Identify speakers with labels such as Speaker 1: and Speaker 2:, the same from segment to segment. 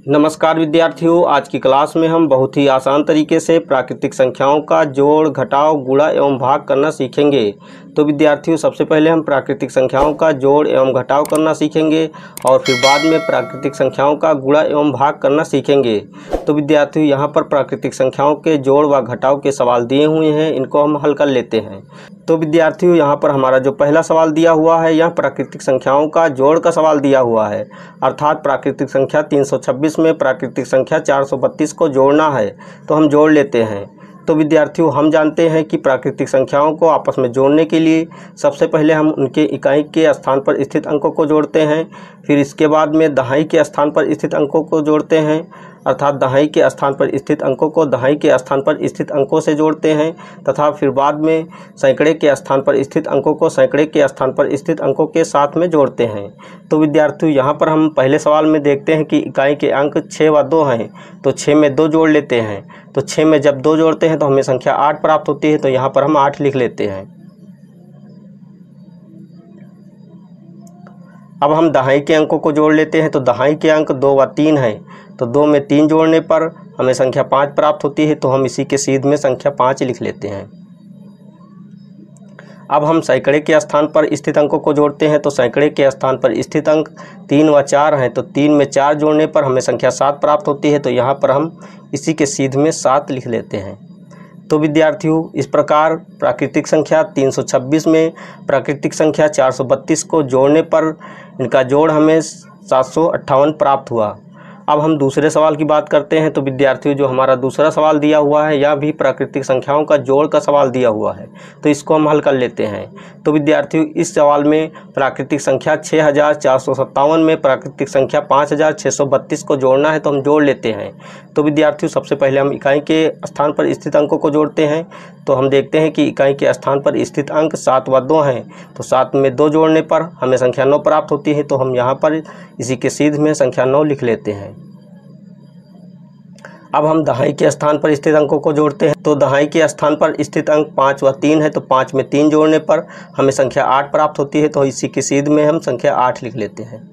Speaker 1: नमस्कार विद्यार्थियों, आज की क्लास में हम बहुत ही आसान तरीके से प्राकृतिक संख्याओं का जोड़, घटाव, गुणा एवं भाग करना सीखेंगे। तो विद्यार्थियों, सबसे पहले हम प्राकृतिक संख्याओं का जोड़ एवं घटाव करना सीखेंगे और फिर बाद में प्राकृतिक संख्याओं का गुणा एवं भाग करना सीखेंगे। तो विद्यार्थियों, यहाँ पर प्राकृतिक संख्याओं के जोड़ व घटाव के सवाल दिए हुए हैं, इनको हम हल कर लेते हैं। तो विद्यार्थियों, यहाँ पर हमारा जो पहला सवाल दिया हुआ है, यह प्राकृतिक संख्याओं का जोड़ का सवाल दिया हुआ है। अर्थात प्राकृतिक संख्या 326 में प्राकृतिक संख्या 432 को जोड़ना है, तो हम जोड़ लेते हैं। तो विद्यार्थियों, हम जानते हैं कि प्राकृतिक संख्याओं को आपस में जोड़ने के लिए सबसे पहले हम उनके इकाई के स्थान पर स्थित अंकों को जोड़ते हैं, फिर इसके बाद में दहाई के स्थान पर स्थित अंकों को जोड़ते हैं, अर्थात दहाई के स्थान पर स्थित अंकों को दहाई के स्थान पर स्थित अंकों से जोड़ते हैं, तथा फिर बाद में सैकड़े के स्थान पर स्थित अंकों को सैकड़े के स्थान पर स्थित अंकों के साथ में जोड़ते हैं। तो विद्यार्थियों, यहाँ पर हम पहले सवाल में देखते हैं कि इकाई के अंक 6 व 2 हैं, तो 6 में 2 जोड़ लेते हैं। तो 6 में जब 2 जोड़ते हैं तो हमें संख्या 8 प्राप्त होती है, तो यहाँ पर हम 8 लिख लेते हैं। अब हम दहाई के अंकों को जोड़ लेते हैं। तो दहाई के अंक 2 व 3 हैं, तो 2 में 3 जोड़ने पर हमें संख्या 5 प्राप्त होती है, तो हम इसी के सीध में संख्या 5 लिख लेते हैं। अब हम सैकड़े के स्थान पर स्थित अंकों को जोड़ते हैं। तो सैकड़े के स्थान पर स्थित अंक 3 व 4 हैं, तो 3 में 4 जोड़ने पर हमें संख्या 7 प्राप्त होती है, तो यहाँ पर हम इसी के सीध में 7 लिख लेते हैं। तो विद्यार्थियों, इस प्रकार प्राकृतिक संख्या 326 में प्राकृतिक संख्या 432 को जोड़ने पर इनका जोड़ हमें 758 प्राप्त हुआ। अब हम दूसरे सवाल की बात करते हैं। तो विद्यार्थियों, जो हमारा दूसरा सवाल दिया हुआ है, यह भी प्राकृतिक संख्याओं का जोड़ का सवाल दिया हुआ है, तो इसको हम हल कर लेते हैं। तो विद्यार्थियों, इस सवाल में प्राकृतिक संख्या 6457 में प्राकृतिक संख्या 5632 को जोड़ना है, तो हम जोड़ लेते हैं। तो विद्यार्थियों, सबसे पहले हम इकाई के स्थान पर स्थित अंकों को जोड़ते हैं। तो हम देखते हैं कि इकाई के स्थान पर स्थित अंक 7 व 2 हैं, तो 7 में 2 जोड़ने पर हमें संख्या 9 प्राप्त होती है, तो हम यहाँ पर इसी के सीध में संख्या 9 लिख लेते हैं। अब हम दहाई के स्थान पर स्थित अंकों को जोड़ते हैं। तो दहाई के स्थान पर स्थित अंक 5 व 3 है, तो 5 में 3 जोड़ने पर हमें संख्या 8 प्राप्त होती है, तो इसी के सीध में हम संख्या 8 लिख लेते हैं।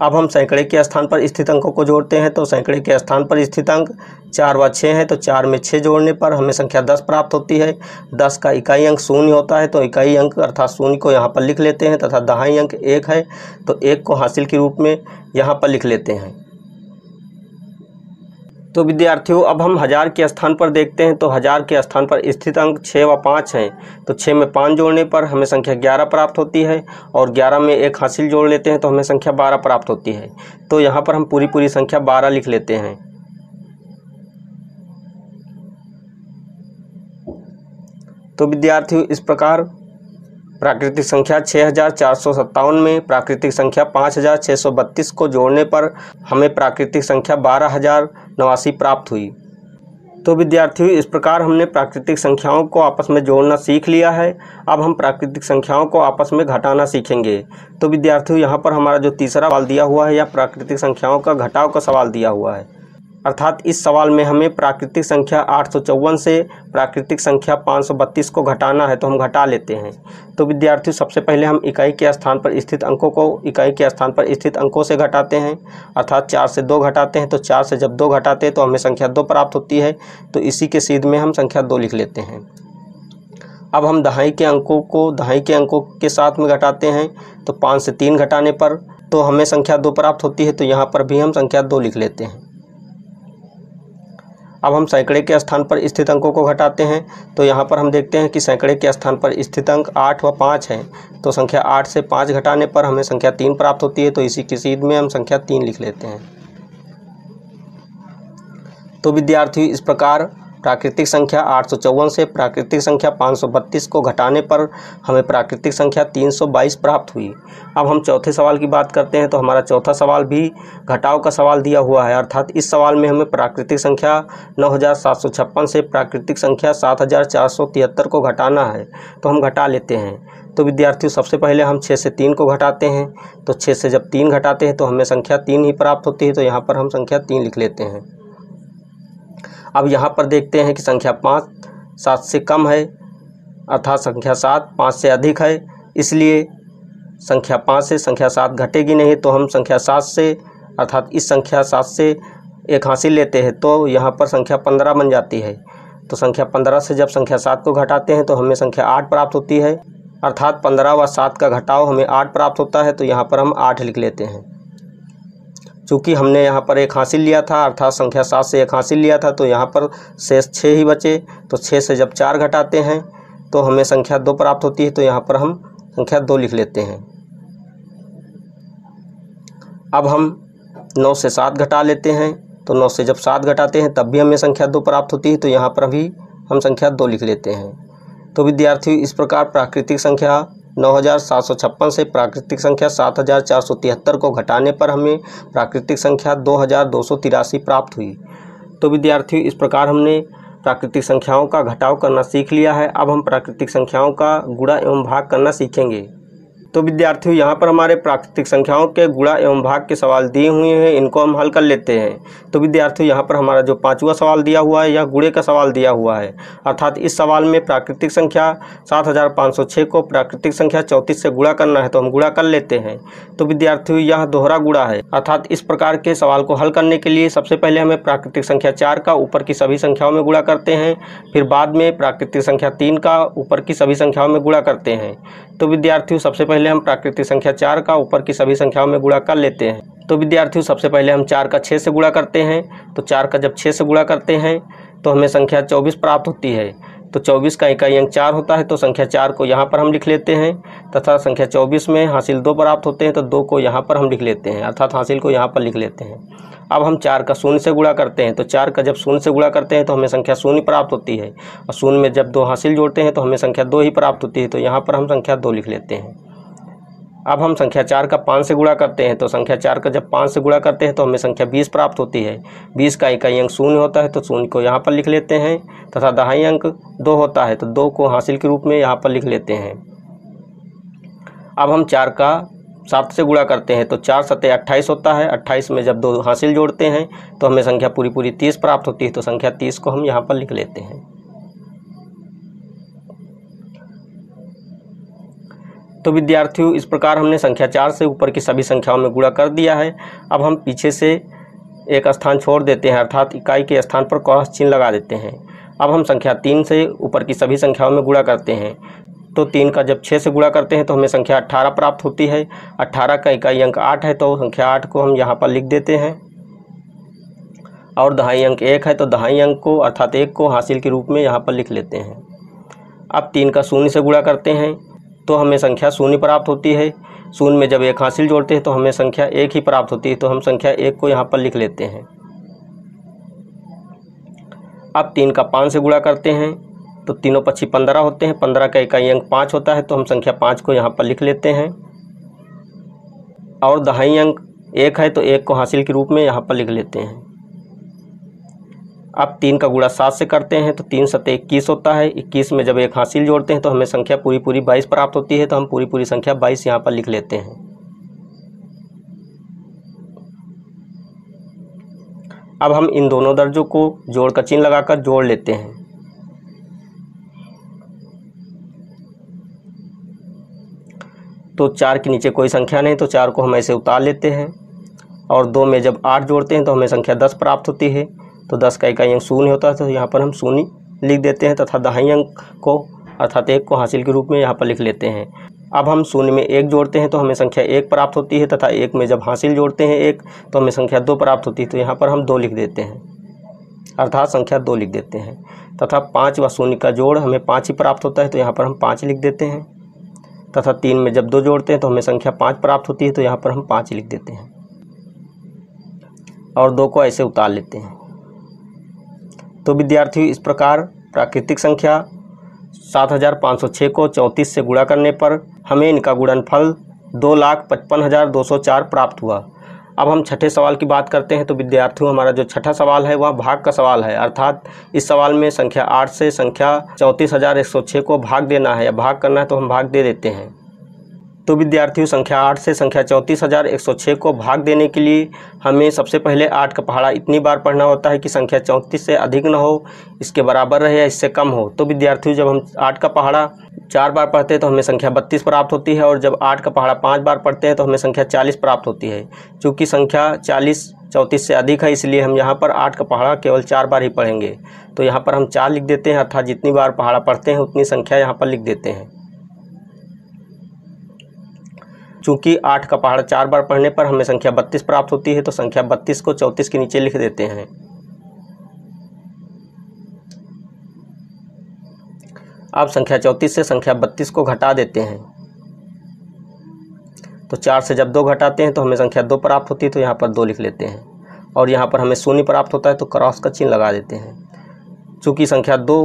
Speaker 1: अब हम सैकड़े के स्थान पर स्थित अंकों को जोड़ते हैं। तो सैकड़े के स्थान पर स्थित अंक 4 व 6 है, तो 4 में 6 जोड़ने पर हमें संख्या 10 प्राप्त होती है। 10 का इकाई अंक 0 होता है, तो इकाई अंक अर्थात 0 को यहाँ पर लिख लेते हैं, तथा दहाई अंक 1 है, तो 1 को हासिल के रूप में यहाँ पर लिख लेते हैं। तो विद्यार्थियों, अब हम हज़ार के स्थान पर देखते हैं। तो हज़ार के स्थान पर स्थित अंक 6 व 5 हैं, तो 6 में 5 जोड़ने पर हमें संख्या 11 प्राप्त होती है, और 11 में 1 हासिल जोड़ लेते हैं, तो हमें संख्या 12 प्राप्त होती है। तो यहाँ पर हम पूरी संख्या 12 लिख लेते हैं। तो विद्यार्थियों, इस प्रकार प्राकृतिक संख्या 6457 में प्राकृतिक संख्या 5632 को जोड़ने पर हमें प्राकृतिक संख्या 12089 प्राप्त हुई। तो विद्यार्थियों, इस प्रकार हमने प्राकृतिक संख्याओं को आपस में जोड़ना सीख लिया है। अब हम प्राकृतिक संख्याओं को आपस में घटाना सीखेंगे। तो विद्यार्थियों, यहाँ पर हमारा जो तीसरा सवाल दिया हुआ है, या प्राकृतिक संख्याओं का घटाव का सवाल दिया हुआ है। अर्थात इस सवाल में हमें प्राकृतिक संख्या 854 से प्राकृतिक संख्या 532 को घटाना है, तो हम घटा लेते हैं। तो विद्यार्थियों, सबसे पहले हम इकाई के स्थान पर स्थित अंकों को इकाई के स्थान पर स्थित अंकों से घटाते हैं, अर्थात 4 से 2 घटाते हैं। तो 4 से जब 2 घटाते हैं तो हमें संख्या 2 प्राप्त होती है, तो इसी के सीध में हम संख्या 2 लिख लेते हैं। अब हम दहाई के अंकों को दहाई के अंकों के साथ में घटाते हैं। तो 5 से 3 घटाने पर तो हमें संख्या 2 प्राप्त होती है, तो यहाँ पर भी हम संख्या 2 लिख लेते हैं। अब हम सैकड़े के स्थान पर स्थित अंकों को घटाते हैं। तो यहाँ पर हम देखते हैं कि सैकड़े के स्थान पर स्थित अंक 8 व 5 हैं, तो संख्या 8 से 5 घटाने पर हमें संख्या 3 प्राप्त होती है, तो इसी की सीध में हम संख्या 3 लिख लेते हैं। तो विद्यार्थियों, इस प्रकार प्राकृतिक संख्या 854 से प्राकृतिक संख्या 532 को घटाने पर हमें प्राकृतिक संख्या 322 प्राप्त हुई। अब हम चौथे सवाल की बात करते हैं। तो हमारा चौथा सवाल भी घटाव का सवाल दिया हुआ है, अर्थात इस सवाल में हमें प्राकृतिक संख्या 9756 से प्राकृतिक संख्या 7473 को घटाना है, तो हम घटा लेते हैं। तो विद्यार्थियों, सबसे पहले हम 6 से 3 को घटाते हैं। तो 6 से जब 3 घटाते हैं तो हमें संख्या 3 ही प्राप्त होती है, तो यहाँ पर हम संख्या 3 लिख लेते हैं। अब यहाँ पर देखते हैं कि संख्या 5 7 से कम है, अर्थात संख्या 7 5 से अधिक है, इसलिए संख्या 5 से संख्या 7 घटेगी नहीं, तो हम संख्या 7 से अर्थात इस संख्या 7 से 1 हासिल लेते हैं तो यहाँ पर संख्या 15 बन जाती है। तो संख्या 15 से जब संख्या 7 को घटाते हैं तो हमें संख्या 8 प्राप्त होती है, अर्थात 15 व 7 का घटाव हमें 8 प्राप्त होता है। तो यहाँ पर हम 8 लिख लेते हैं। चूँकि हमने यहाँ पर 1 हासिल लिया था, अर्थात संख्या 7 से 1 हासिल लिया था, तो यहाँ पर शेष 6 ही बचे। तो 6 से जब 4 घटाते हैं तो हमें संख्या 2 प्राप्त होती है। तो यहाँ पर हम संख्या 2 लिख लेते हैं। अब हम 9 से 7 घटा लेते हैं। तो 9 से जब 7 घटाते हैं तब भी हमें संख्या 2 प्राप्त होती है। तो यहाँ पर भी हम संख्या 2 लिख लेते हैं। तो विद्यार्थियों, इस प्रकार प्राकृतिक संख्या 9756 से प्राकृतिक संख्या 7473 को घटाने पर हमें प्राकृतिक संख्या 2283 प्राप्त हुई। तो विद्यार्थियों, इस प्रकार हमने प्राकृतिक संख्याओं का घटाव करना सीख लिया है। अब हम प्राकृतिक संख्याओं का गुणा एवं भाग करना सीखेंगे। तो विद्यार्थियों, यहाँ पर हमारे प्राकृतिक संख्याओं के गुणा एवं भाग के सवाल दिए हुए हैं, इनको हम हल कर लेते हैं। तो विद्यार्थियों, यहाँ पर हमारा जो 5वां सवाल दिया हुआ है यह गुणे का सवाल दिया हुआ है। अर्थात इस सवाल में प्राकृतिक संख्या 7506 को प्राकृतिक संख्या 34 से गुणा करना है, तो हम गुणा कर लेते हैं। तो विद्यार्थियों, यह दोहरा गुणा है। अर्थात इस प्रकार के सवाल को हल करने के लिए सबसे पहले हमें प्राकृतिक संख्या 4 का ऊपर की सभी संख्याओं में गुणा करते हैं, फिर बाद में प्राकृतिक संख्या 3 का ऊपर की सभी संख्याओं में गुणा करते हैं। तो विद्यार्थियों, सबसे पहले हम प्राकृतिक संख्या 4 का ऊपर की सभी संख्याओं में गुणा कर लेते हैं। तो विद्यार्थियों, सबसे पहले हम 4 का 6 से गुणा करते हैं। तो 4 का जब 6 से गुणा करते हैं तो हमें संख्या 24 प्राप्त होती है। तो 24 का इकाई अंक 4 होता है, तो संख्या 4 को यहाँ पर हम लिख लेते हैं तथा संख्या 24 में हासिल 2 प्राप्त होते हैं, तो 2 को यहाँ पर हम लिख लेते हैं, अर्थात हासिल को यहाँ पर लिख लेते हैं। अब हम 4 का 0 से गुणा करते हैं। तो 4 का जब 0 से गुणा करते हैं तो हमें संख्या 0 प्राप्त होती है, और 0 में जब 2 हासिल जोड़ते हैं तो हमें संख्या 2 ही प्राप्त होती है। तो यहाँ पर हम संख्या 2 लिख लेते हैं। अब हम संख्या 4 का 5 से गुणा करते हैं। तो संख्या 4 का जब 5 से गुणा करते हैं तो हमें संख्या 20 प्राप्त होती है। 20 का इकाई अंक 0 होता है, तो 0 को यहाँ पर लिख लेते हैं तथा दहाई अंक 2 होता है, तो 2 को हासिल के रूप में यहाँ पर लिख लेते हैं। अब हम 4 का 7 से गुणा करते हैं। तो 4 सत्ते 28 होता है। 28 में जब 2 हासिल जोड़ते हैं तो हमें संख्या पूरी 30 प्राप्त होती है। तो संख्या 30 को हम यहाँ पर लिख लेते हैं। तो विद्यार्थियों, इस प्रकार हमने संख्या 4 से ऊपर की सभी संख्याओं में गुणा कर दिया है। अब हम पीछे से एक स्थान छोड़ देते हैं, अर्थात इकाई के स्थान पर क्रॉस चिन्ह लगा देते हैं। अब हम संख्या 3 से ऊपर की सभी संख्याओं में गुणा करते हैं। तो 3 का जब 6 से गुणा करते हैं तो हमें संख्या 18 प्राप्त होती है। 18 का इकाई अंक 8 है, तो संख्या 8 को हम यहाँ पर लिख देते हैं। और दहाई अंक 1 है, तो दहाई अंक को अर्थात 1 को हासिल के रूप में यहाँ पर लिख लेते हैं। अब 3 का 0 से गुणा करते हैं तो हमें संख्या 0 प्राप्त होती है। 0 में जब 1 हासिल जोड़ते हैं तो हमें संख्या 1 ही प्राप्त होती है, तो हम संख्या 1 को यहाँ पर लिख लेते हैं। अब 3 का 5 से गुणा करते हैं तो तीनों पक्षी 15 होते हैं। 15 का इकाई अंक 5 होता है, तो हम संख्या 5 को यहाँ पर लिख लेते हैं। और दहाई अंक 1 है, तो 1 को हासिल के रूप में यहाँ पर लिख लेते हैं। अब 3 का गुणा 7 से करते हैं। तो 3 सत्ते 21 होता है। 21 में जब 1 हासिल जोड़ते हैं तो हमें संख्या पूरी 22 प्राप्त होती है, तो हम पूरी संख्या 22 यहाँ पर लिख लेते हैं। अब हम इन दोनों दर्जों को जोड़ का चिन्ह लगाकर जोड़ लेते हैं। तो 4 के नीचे कोई संख्या नहीं, तो 4 को हम ऐसे उतार लेते हैं। और 2 में जब 8 जोड़ते हैं तो हमें संख्या 10 प्राप्त होती है। तो 10 का इकाई अंक 0 होता है, तो यहाँ पर हम 0 लिख देते हैं तथा दहाई अंक को अर्थात 1 को हासिल के रूप में यहाँ पर लिख लेते हैं। अब हम 0 में 1 जोड़ते हैं तो हमें संख्या 1 प्राप्त होती है तथा 1 में जब हासिल जोड़ते हैं 1 तो हमें संख्या 2 प्राप्त होती है। तो यहाँ पर हम 2 लिख देते हैं, अर्थात संख्या 2 लिख देते हैं। तथा 5 व 0 का जोड़ हमें 5 ही प्राप्त होता है, तो यहाँ पर हम 5 लिख देते हैं। तथा 3 में जब 2 जोड़ते हैं तो हमें संख्या 5 प्राप्त होती है, तो यहाँ पर हम 5 लिख देते हैं और 2 को ऐसे उतार लेते हैं। तो विद्यार्थियों, इस प्रकार प्राकृतिक संख्या 7506 को 34 से गुणा करने पर हमें इनका गुणनफल 2,55,204 प्राप्त हुआ। अब हम छठे सवाल की बात करते हैं। तो विद्यार्थियों, हमारा जो छठा सवाल है वह भाग का सवाल है, अर्थात इस सवाल में संख्या 8 से संख्या 34,106 को भाग देना है या भाग करना है, तो हम भाग दे देते हैं। तो विद्यार्थियों, संख्या 8 से संख्या 34,106 को भाग देने के लिए हमें सबसे पहले 8 का पहाड़ा इतनी बार पढ़ना होता है कि संख्या 34 से अधिक न हो, इसके बराबर रहे या इससे कम हो। तो विद्यार्थियों, जब हम 8 का पहाड़ा 4 बार पढ़ते हैं तो हमें संख्या 32 प्राप्त होती है, और जब 8 का पहाड़ा 5 बार पढ़ते हैं तो हमें संख्या 40 प्राप्त होती है। चूँकि संख्या 40 34 से अधिक है, इसलिए हम यहाँ पर 8 का पहाड़ा केवल 4 बार ही पढ़ेंगे। तो यहाँ पर हम 4 लिख देते हैं, अर्थात जितनी बार पहाड़ा पढ़ते हैं उतनी संख्या यहाँ पर लिख देते हैं। चूँकि 8 का पहाड़ा 4 बार पढ़ने पर हमें संख्या 32 प्राप्त होती है, तो संख्या 32 को 34 के नीचे लिख देते हैं। अब संख्या 34 से संख्या 32 को घटा देते हैं, तो 4 से जब 2 घटाते हैं तो हमें संख्या 2 प्राप्त होती है, तो यहाँ पर 2 लिख लेते हैं। और यहाँ पर हमें शून्य प्राप्त होता है, तो क्रॉस का चिन्ह लगा देते हैं। चूँकि संख्या 2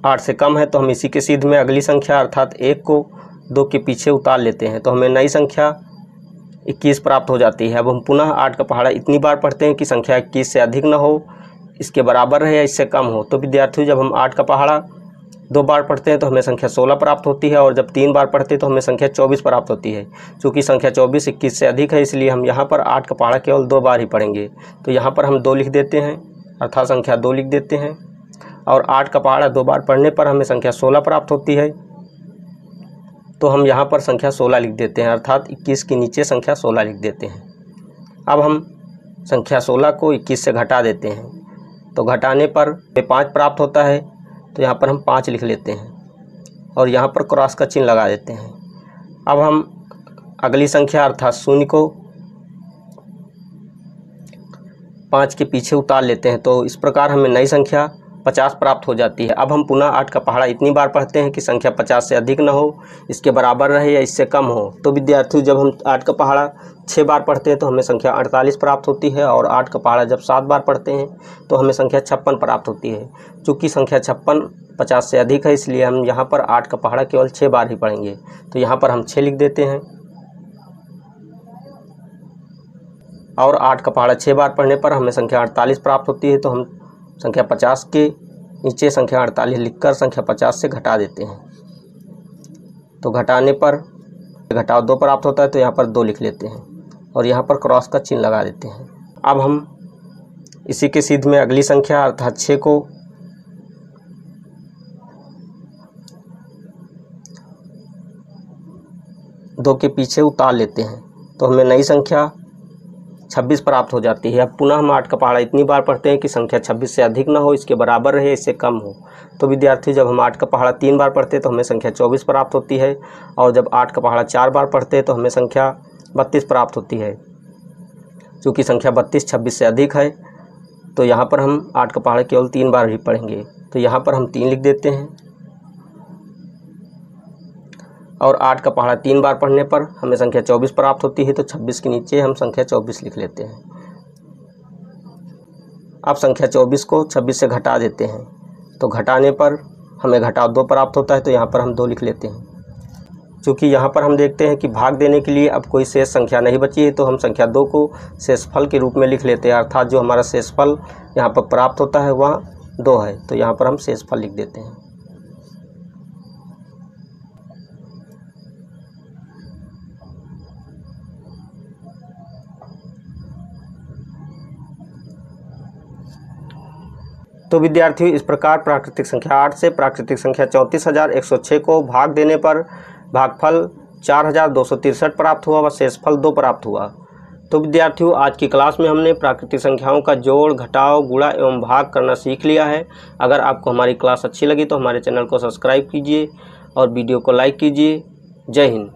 Speaker 1: 8 से कम है, तो हम इसी के सीध में अगली संख्या अर्थात 1 को 2 के पीछे उतार लेते हैं, तो हमें नई संख्या 21 प्राप्त हो जाती है। अब हम पुनः 8 का पहाड़ा इतनी बार पढ़ते हैं कि संख्या 21 से अधिक न हो, इसके बराबर रहे या इससे कम हो। तो विद्यार्थियों, जब हम 8 का पहाड़ा 2 बार पढ़ते हैं तो हमें संख्या 16 प्राप्त होती है, और जब 3 बार पढ़ते हैं तो हमें संख्या 24 प्राप्त होती है। चूँकि संख्या 24 21 से अधिक है, इसलिए हम यहाँ पर 8 का पहाड़ा केवल 2 बार ही पढ़ेंगे। तो यहाँ पर हम 2 लिख देते हैं, अर्थात संख्या 2 लिख देते हैं। और 8 का पहाड़ा 2 बार पढ़ने पर हमें संख्या 16 प्राप्त होती है, तो हम यहाँ पर संख्या 16 लिख देते हैं, अर्थात 21 के नीचे संख्या 16 लिख देते हैं। अब हम संख्या 16 को 21 से घटा देते हैं, तो घटाने पर 5 प्राप्त होता है, तो यहाँ पर हम 5 लिख लेते हैं और यहाँ पर क्रॉस का चिन्ह लगा देते हैं। अब हम अगली संख्या अर्थात 0 को 5 के पीछे उतार लेते हैं, तो इस प्रकार हमें नई संख्या 50 प्राप्त हो जाती है। अब हम पुनः 8 का पहाड़ा इतनी बार पढ़ते हैं कि संख्या 50 से अधिक न हो, इसके बराबर रहे या इससे कम हो। तो विद्यार्थियों, जब हम 8 का पहाड़ा 6 बार पढ़ते हैं तो हमें संख्या 48 प्राप्त होती है, और 8 का पहाड़ा जब 7 बार पढ़ते हैं तो हमें संख्या 56 प्राप्त होती है। चूँकि संख्या 56 50 से अधिक है, इसलिए हम यहाँ पर 8 का पहाड़ा केवल 6 बार ही पढ़ेंगे। तो यहाँ पर हम 6 लिख देते हैं, और 8 का पहाड़ा 6 बार पढ़ने पर हमें संख्या 48 प्राप्त होती है। तो हम संख्या 50 के नीचे संख्या 48 लिखकर संख्या 50 से घटा देते हैं, तो घटाने पर घटाव 2 प्राप्त होता है, तो यहाँ पर 2 लिख लेते हैं और यहाँ पर क्रॉस का चिन्ह लगा देते हैं। अब हम इसी के सीध में अगली संख्या अर्थात 6 को 2 के पीछे उतार लेते हैं, तो हमें नई संख्या 26 प्राप्त हो जाती है। अब पुनः हम 8 का पहाड़ा इतनी बार पढ़ते हैं कि संख्या 26 से अधिक ना हो, इसके बराबर रहे, इससे कम हो। तो विद्यार्थी, जब हम 8 का पहाड़ा 3 बार पढ़ते हैं तो हमें संख्या 24 प्राप्त होती है, और जब 8 का पहाड़ा 4 बार पढ़ते हैं तो हमें संख्या 32 प्राप्त होती है। चूँकि संख्या 32 26 से अधिक है, तो यहाँ पर हम 8 का पहाड़ा केवल 3 बार ही पढ़ेंगे। तो यहाँ पर हम 3 लिख देते हैं, और 8 का पहाड़ा 3 बार पढ़ने पर हमें संख्या 24 प्राप्त होती है, तो 26 के नीचे हम संख्या 24 लिख लेते हैं। अब संख्या 24 को 26 से घटा देते हैं, तो घटाने पर हमें घटाव 2 प्राप्त होता है, तो यहाँ पर हम 2 लिख लेते हैं। चूँकि यहाँ पर हम देखते हैं कि भाग देने के लिए अब कोई शेष संख्या नहीं बची है, तो हम संख्या 2 को शेषफल के रूप में लिख लेते हैं, अर्थात जो हमारा शेषफल यहाँ पर प्राप्त होता है वह 2 है, तो यहाँ पर हम शेषफल लिख देते हैं। तो विद्यार्थियों, इस प्रकार प्राकृतिक संख्या 8 से प्राकृतिक संख्या 34,106 को भाग देने पर भागफल 4,263 प्राप्त हुआ व शेषफल 2 प्राप्त हुआ। तो विद्यार्थियों, आज की क्लास में हमने प्राकृतिक संख्याओं का जोड़, घटाव, गुणा एवं भाग करना सीख लिया है। अगर आपको हमारी क्लास अच्छी लगी तो हमारे चैनल को सब्सक्राइब कीजिए और वीडियो को लाइक कीजिए। जय हिंद।